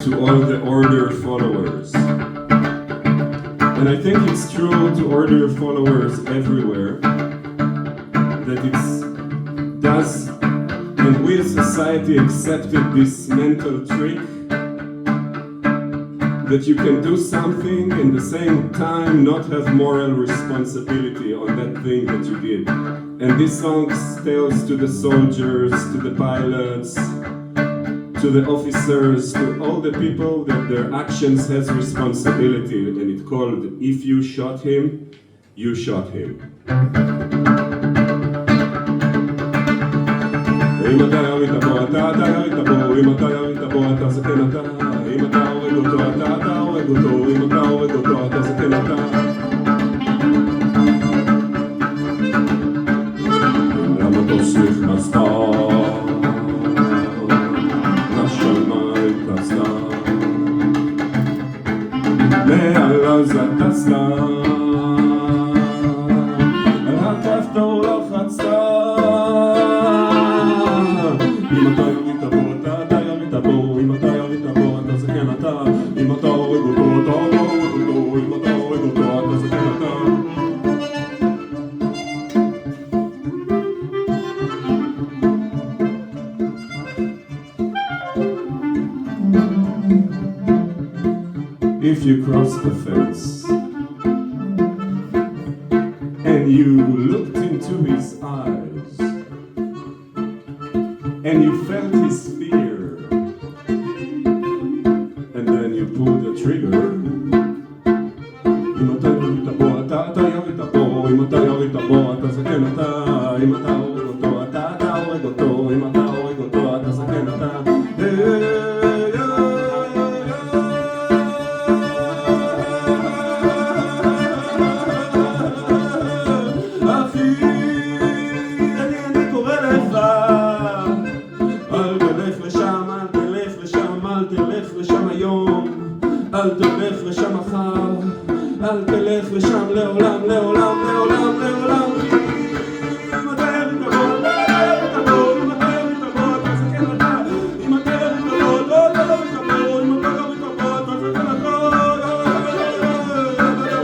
to all the order followers. And I think it's true to order followers everywhere that it's does, and we as society accepted this mental trick that you can do something and at the same time not have moral responsibility on that thing that you did. And this song tells to the soldiers, to the pilots, to the officers, to all the people that their actions has responsibility, and it's called If You Shot Him, You Shot Him. אם אתה ירית בו, אתה ירית בו, אם אתה ירית בו, אתה זקן אתה, אם אתה הורג אותו, אתה הורג אותו, אם אתה הורג אותו, אתה זקן אתה. למה תוסיף מסתה? נשמה התפסתה, מעל עזה טסה, על הכפתור לחצתה. אם אתה ירית בו, אתה ירית בו, אם אתה ירית בו, אתה זקן אתה, אם אתה הורג אותו, אתה הורג אותו, אם אתה הורג אותו, אתה זקן אתה. If you cross the fence and you looked into his eyes and you felt his fear and then you pulled the trigger, אם אתה ירית בו, אתה ירית בו, אם אתה ירית בו, אתה זקן אתה, אם אתה הורג אותו, אתה הורג אותו, אם אתה הורג אותו, אתה זקן אתה. אל תלך לשם מחר, אל תלך לשם לעולם, לעולם, לעולם, לעולם. אם אתה ירית בו, אתה ירית בו, אם אתה ירית בו, אתה זקן אתה, אם אתה ירית בו, אתה ירית בו, אם אתה ירית בו, אתה זקן אתה.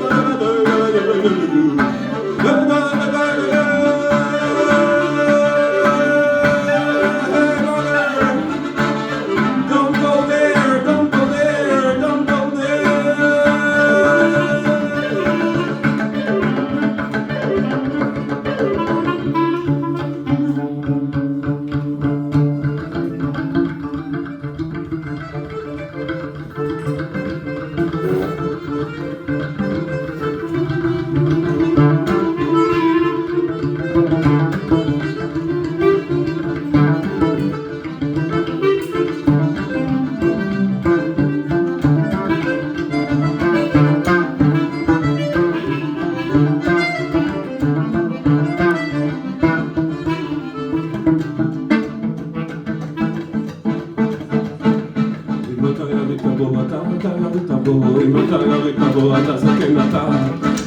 אם אתה ירית בו, אתה זקן אתה,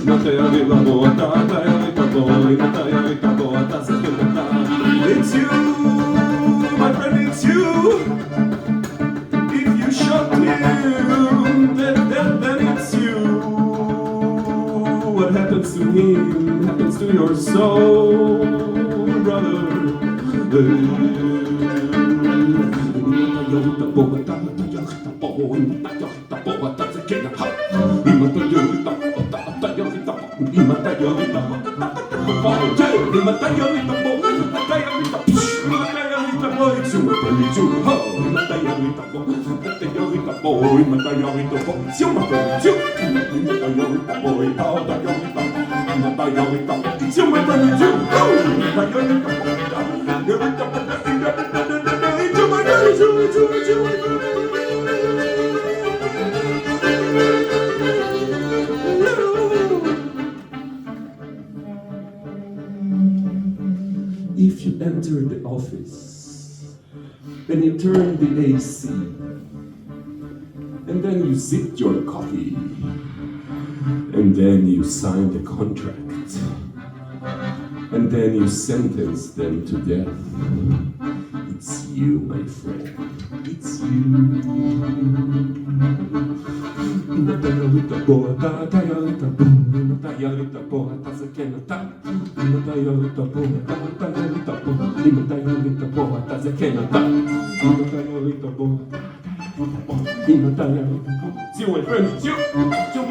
אם אתה ירית בו, אתה ירית בו, אם אתה ירית בו, אתה זקן אתה. It's you, my friend, it's you. If you shot him, then it's you. What happens to him happens to your soul, brother. If you enter the office and you turn the AC and then you sip your coffee and then you sign the contract and then you sentence them to death, it's you, my friend, it's you. ירית בו אתה ירית בו, אם אתה ירית בו אתה זה כן אתה, אם אתה ירית בו אתה ירית בו, אם אתה ירית בו אתה זה כן אתה, אם אתה ירית בו אם אתה ירית בו. See you in friends, you